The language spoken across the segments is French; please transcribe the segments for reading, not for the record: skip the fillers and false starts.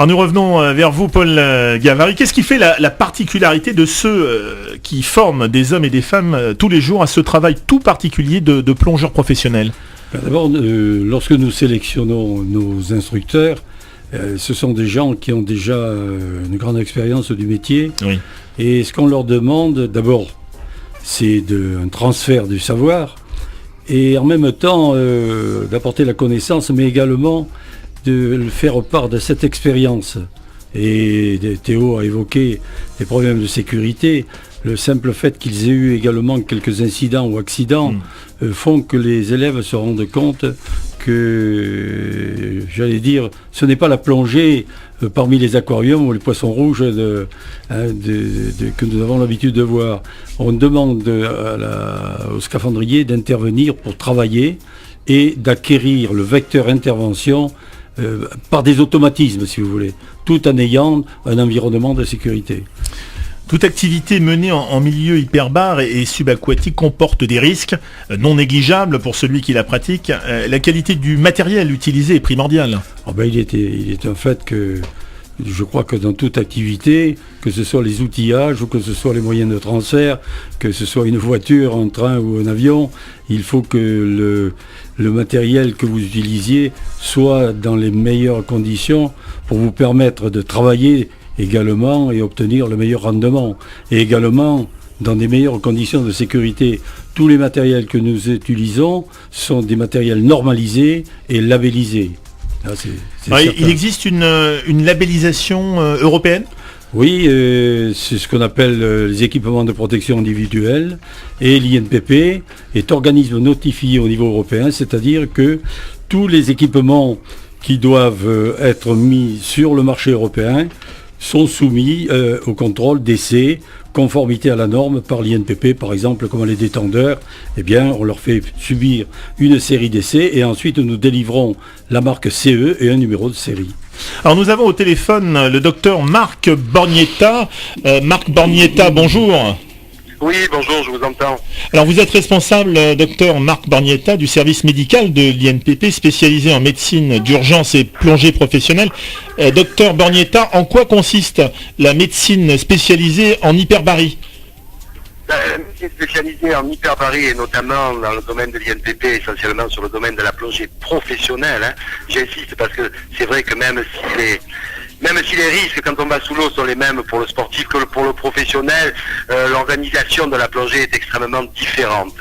Alors nous revenons vers vous, Paul Gavary. Qu'est-ce qui fait la particularité de ceux qui forment des hommes et des femmes tous les jours à ce travail tout particulier de plongeur professionnel ? D'abord, lorsque nous sélectionnons nos instructeurs, ce sont des gens qui ont déjà une grande expérience du métier. Oui. Et ce qu'on leur demande, d'abord, c'est un transfert du savoir et en même temps d'apporter la connaissance, mais également de faire part de cette expérience. Et Théo a évoqué les problèmes de sécurité. Le simple fait qu'ils aient eu également quelques incidents ou accidents font que les élèves se rendent compte que, j'allais dire, ce n'est pas la plongée parmi les aquariums ou les poissons rouges que nous avons l'habitude de voir. On demande au scaphandrier d'intervenir pour travailler et d'acquérir le vecteur intervention par des automatismes, si vous voulez, tout en ayant un environnement de sécurité. Toute activité menée en milieu hyperbare et subaquatique comporte des risques non négligeables pour celui qui la pratique. La qualité du matériel utilisé est primordiale. Il est un fait que je crois que dans toute activité, que ce soit les outillages ou que ce soit les moyens de transfert, que ce soit une voiture, un train ou un avion, il faut que le matériel que vous utilisiez soit dans les meilleures conditions pour vous permettre de travailler également et obtenir le meilleur rendement. Et également dans des meilleures conditions de sécurité. Tous les matériels que nous utilisons sont des matériels normalisés et labellisés. Là, il existe une labellisation européenne ? Oui, c'est ce qu'on appelle les équipements de protection individuelle, et l'INPP est organisme notifié au niveau européen, c'est-à-dire que tous les équipements qui doivent être mis sur le marché européen sont soumis au contrôle d'essai, conformité à la norme par l'INPP, par exemple, comme les détendeurs. Eh bien, on leur fait subir une série d'essais et ensuite nous délivrons la marque CE et un numéro de série. Alors nous avons au téléphone le docteur Marc Borgnetta. Marc Borgnetta, bonjour. Oui, bonjour, je vous entends. Alors vous êtes responsable, docteur Marc Borgnetta, du service médical de l'INPP, spécialisé en médecine d'urgence et plongée professionnelle. Docteur Borgnetta, en quoi consiste la médecine spécialisée en hyperbarie ? La médecine spécialisée en hyperbarie, et notamment dans le domaine de l'INPP, essentiellement sur le domaine de la plongée professionnelle, j'insiste parce que c'est vrai que même si les risques quand on va sous l'eau sont les mêmes pour le sportif que pour le professionnel, l'organisation de la plongée est extrêmement différente.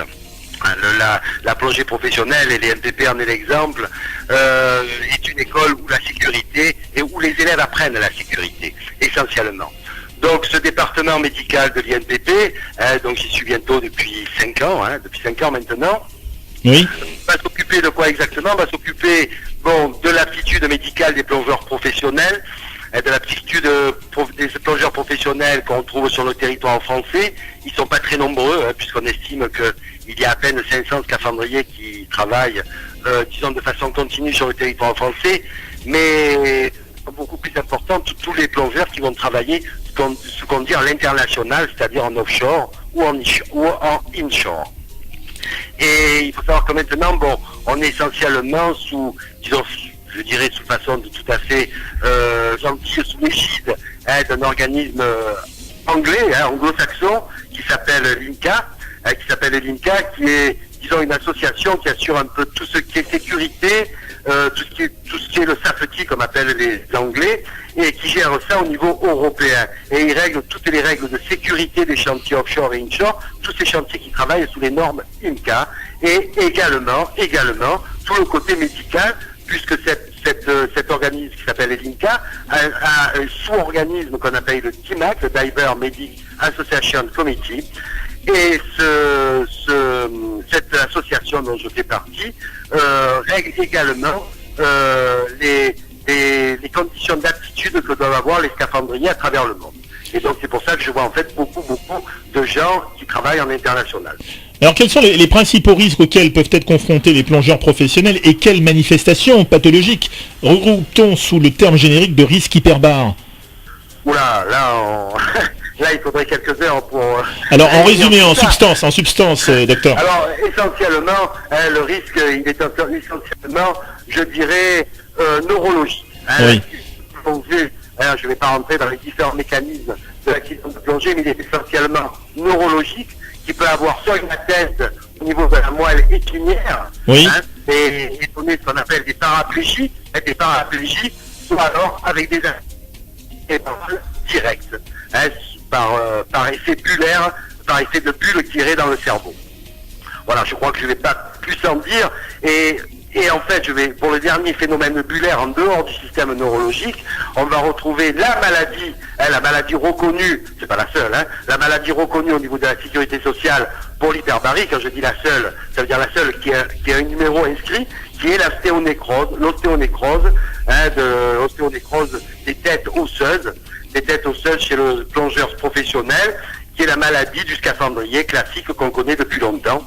La plongée professionnelle, et l'INPP en est l'exemple, est une école où la sécurité et où les élèves apprennent la sécurité, essentiellement. Donc ce département médical de l'INPP, donc j'y suis bientôt depuis 5 ans, depuis 5 ans maintenant, oui. Va s'occuper de quoi exactement ? Va s'occuper de l'aptitude médicale des plongeurs professionnels, de l'aptitude des plongeurs professionnels qu'on trouve sur le territoire français. Ils sont pas très nombreux, puisqu'on estime qu'il y a à peine 500 scaphandriers qui travaillent, disons, de façon continue sur le territoire français, mais beaucoup plus important, tous les plongeurs qui vont travailler ce qu'on dit à l'international, c'est-à-dire en offshore ou en inshore. Et il faut savoir que maintenant, on est essentiellement sous façon de tout à fait gentil, sous l'égide d'un organisme anglais, anglo-saxon, qui s'appelle l'INCA, qui est, disons, une association qui assure un peu tout ce qui est sécurité, tout ce qui est le safety, comme appellent les Anglais, et qui gère ça au niveau européen. Et il règle toutes les règles de sécurité des chantiers offshore et inshore, tous ces chantiers qui travaillent sous les normes INCA, et également tout le côté médical, puisque cet organisme qui s'appelle l'INCA a un sous-organisme qu'on appelle le DIMAC, le Diver Medic Association Committee, et cette association dont je fais partie règle également les conditions d'aptitude que doivent avoir les scaphandriers à travers le monde. Et donc c'est pour ça que je vois en fait beaucoup de gens qui travaillent en international. Alors quels sont les principaux risques auxquels peuvent être confrontés les plongeurs professionnels et quelles manifestations pathologiques regroupe-t-on sous le terme générique de risque hyperbare ? Oula, là il faudrait quelques heures pour... Alors en résumé, en substance, docteur. Alors essentiellement, le risque, il est essentiellement, je dirais, neurologique. Oui. qu'on fait, hein, je ne vais pas rentrer dans les différents mécanismes de l'accident de plongée, mais il est essentiellement neurologique, qui peut avoir soit une atteinte au niveau de la moelle épinière, Oui. hein, et donner ce qu'on appelle des paraplégies, soit alors avec des directs, hein, par effet bullaire, par effet de bulle tirée dans le cerveau. Voilà, je crois que je ne vais pas plus en dire. Et en fait, pour le dernier phénomène bullaire en dehors du système neurologique, on va retrouver la maladie reconnue, c'est pas la seule, hein, la maladie reconnue au niveau de la sécurité sociale pour l'hyperbarie. Quand je dis la seule, ça veut dire la seule qui a un numéro inscrit, qui est l'ostéonécrose, l'ostéonécrose des têtes osseuses chez le plongeur professionnel, qui est la maladie du scaphandrier classique qu'on connaît depuis longtemps,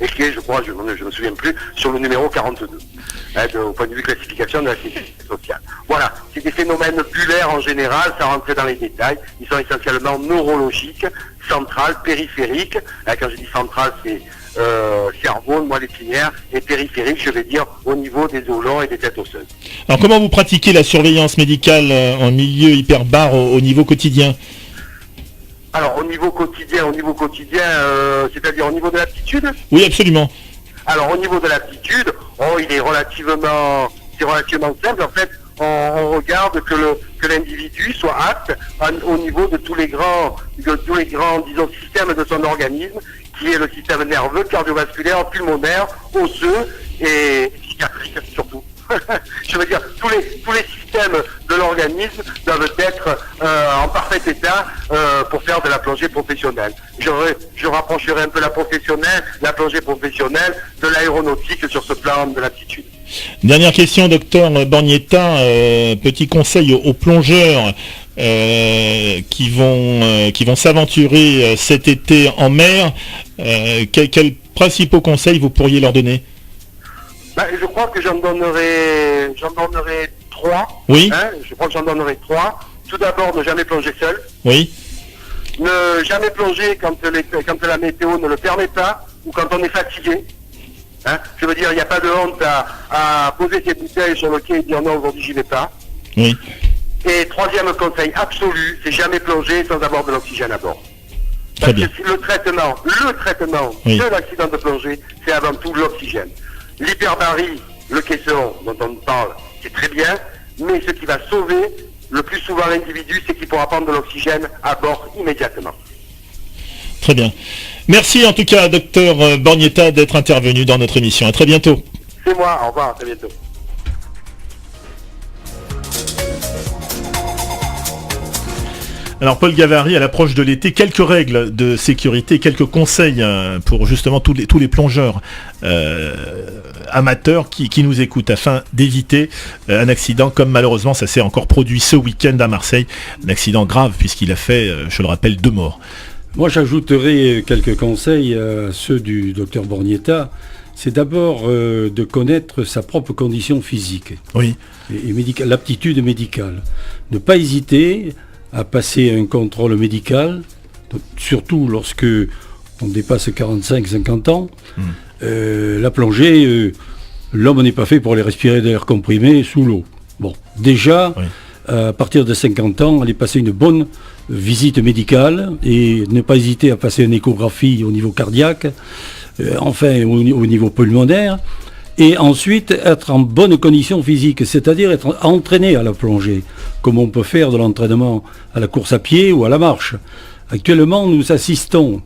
et qui est, je crois, je me souviens plus, sur le numéro 42, hein, au point de vue classification de la sécurité sociale. Voilà, c'est des phénomènes bullaires en général, sans rentrer dans les détails, ils sont essentiellement neurologiques, centrales, périphériques. Hein, quand je dis centrale, c'est cerveau, moelle épinière, et périphérique, je vais dire, au niveau des os longs et des têtes osseuses. Alors comment vous pratiquez la surveillance médicale en milieu hyperbare au niveau quotidien ? Alors au niveau quotidien, c'est-à-dire au niveau de l'aptitude ? Oui, absolument. Alors au niveau de l'aptitude, il est relativement simple. En fait, on regarde que l'individu soit apte au niveau de tous les grands, disons, systèmes de son organisme, qui est le système nerveux, cardiovasculaire, pulmonaire, osseux et psychiatrique surtout. Je veux dire, tous les systèmes de l'organisme doivent être en parfait état pour faire de la plongée professionnelle. Je rapprocherai un peu la plongée professionnelle de l'aéronautique sur ce plan de l'aptitude. Dernière question, docteur Bornietta, petit conseil aux plongeurs qui vont s'aventurer cet été en mer. Quels principaux conseils vous pourriez leur donner ? Je crois que j'en donnerai 3. Oui. Hein, je crois que j'en donnerai 3. Tout d'abord, ne jamais plonger seul. Oui. Ne jamais plonger quand la météo ne le permet pas ou quand on est fatigué. Hein, je veux dire, il n'y a pas de honte à poser ses bouteilles sur le quai et dire non, aujourd'hui j'y vais pas. Oui. Et troisième conseil absolu, c'est jamais plonger sans avoir de l'oxygène à bord. Très bien. Parce que le traitement Oui. de l'accident de plongée, c'est avant tout l'oxygène. L'hyperbarie, le caisson dont on parle, c'est très bien, mais ce qui va sauver le plus souvent l'individu, c'est qu'il pourra prendre de l'oxygène à bord immédiatement. Très bien. Merci en tout cas, docteur Bornietta, d'être intervenu dans notre émission. À très bientôt. C'est moi, au revoir, à très bientôt. Alors Paul Gavary, à l'approche de l'été, quelques règles de sécurité, quelques conseils pour justement tous les plongeurs amateurs qui nous écoutent afin d'éviter un accident comme malheureusement ça s'est encore produit ce week-end à Marseille, un accident grave puisqu'il a fait, je le rappelle, 2 morts. Moi j'ajouterai quelques conseils à ceux du docteur Bornietta. C'est d'abord de connaître sa propre condition physique Oui. et l'aptitude médicale. Ne pas hésiter à passer un contrôle médical, surtout lorsque on dépasse 45-50 ans. La plongée, l'homme n'est pas fait pour les respirer d'air comprimé sous l'eau. Bon, déjà, oui. À partir de 50 ans, aller passer une bonne visite médicale et ne pas hésiter à passer une échographie au niveau cardiaque, enfin au niveau pulmonaire, et ensuite être en bonne condition physique, c'est-à-dire être entraîné à la plongée, comme on peut faire de l'entraînement à la course à pied ou à la marche. Actuellement, nous assistons,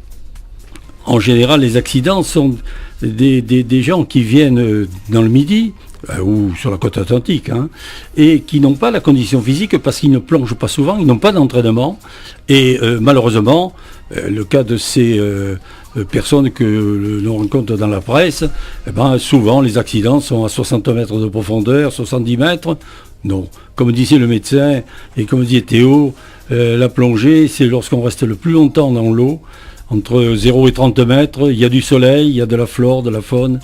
en général, les accidents sont des gens qui viennent dans le Midi, ou sur la côte atlantique, et qui n'ont pas la condition physique parce qu'ils ne plongent pas souvent, ils n'ont pas d'entraînement, et malheureusement, le cas de ces personnes que l'on rencontre dans la presse, souvent les accidents sont à 60 mètres de profondeur, 70 mètres. Non, comme disait le médecin et comme disait Théo, la plongée, c'est lorsqu'on reste le plus longtemps dans l'eau, entre 0 et 30 mètres, il y a du soleil, il y a de la flore, de la faune,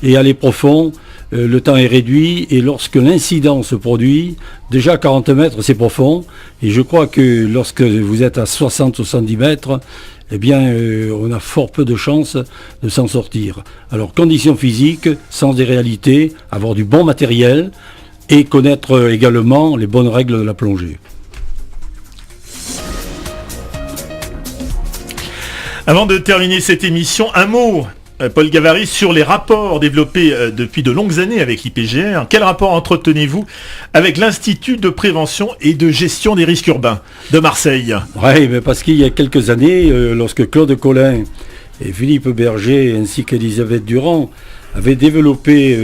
et aller profond, le temps est réduit, et lorsque l'incident se produit, déjà à 40 mètres c'est profond, et je crois que lorsque vous êtes à 60-70 mètres, on a fort peu de chances de s'en sortir. Alors, conditions physiques, sens des réalités, avoir du bon matériel, et connaître également les bonnes règles de la plongée. Avant de terminer cette émission, un mot, Paul Gavary, sur les rapports développés depuis de longues années avec l'IPGR. Quel rapport entretenez-vous avec l'Institut de prévention et de gestion des risques urbains de Marseille? Oui, mais parce qu'il y a quelques années, lorsque Claude Collin et Philippe Berger ainsi qu'Elisabeth Durand avaient développé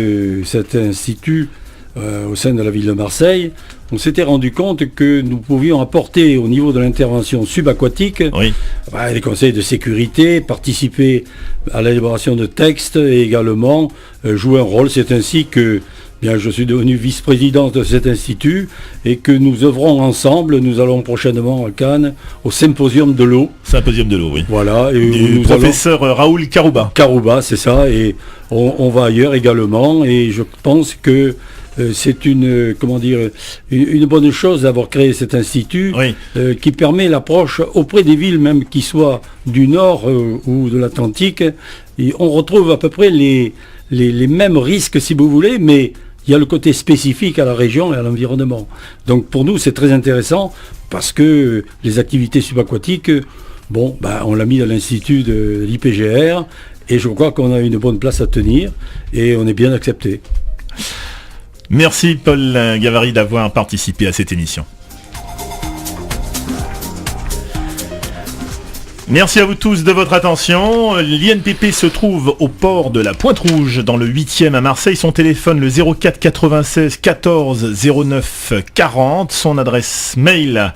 cet institut au sein de la ville de Marseille, on s'était rendu compte que nous pouvions apporter au niveau de l'intervention subaquatique des conseils de sécurité, participer à l'élaboration de textes et également jouer un rôle. C'est ainsi que je suis devenu vice-président de cet institut et que nous œuvrons ensemble. Nous allons prochainement à Cannes au symposium de l'eau. Symposium de l'eau, oui. Voilà. Et du professeur Raoul Karouba. Karouba, c'est ça. Et on va ailleurs également. Et je pense que c'est une bonne chose d'avoir créé cet institut qui permet l'approche auprès des villes, même qui soient du Nord ou de l'Atlantique. Et on retrouve à peu près les mêmes risques, si vous voulez, mais il y a le côté spécifique à la région et à l'environnement. Donc pour nous, c'est très intéressant parce que les activités subaquatiques, on l'a mis dans l'institut de l'IPGR et je crois qu'on a une bonne place à tenir et on est bien accepté. Merci Paul Gavary d'avoir participé à cette émission. Merci à vous tous de votre attention. L'INPP se trouve au port de la Pointe-Rouge, dans le 8e à Marseille. Son téléphone, le 04 96 14 09 40. Son adresse mail,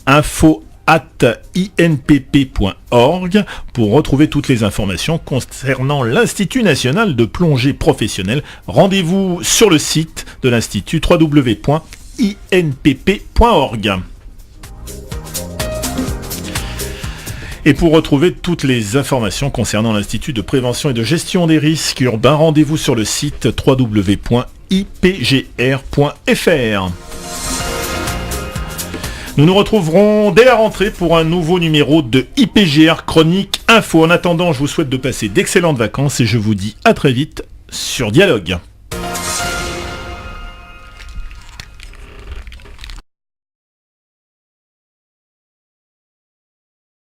info@inpp.org, pour retrouver toutes les informations concernant l'Institut national de plongée professionnelle. Rendez-vous sur le site de l'Institut, www.inpp.org. Et pour retrouver toutes les informations concernant l'Institut de prévention et de gestion des risques urbains, rendez-vous sur le site www.ipgr.fr. Nous nous retrouverons dès la rentrée pour un nouveau numéro de IPGR Chronique Info. En attendant, je vous souhaite de passer d'excellentes vacances et je vous dis à très vite sur Dialogue.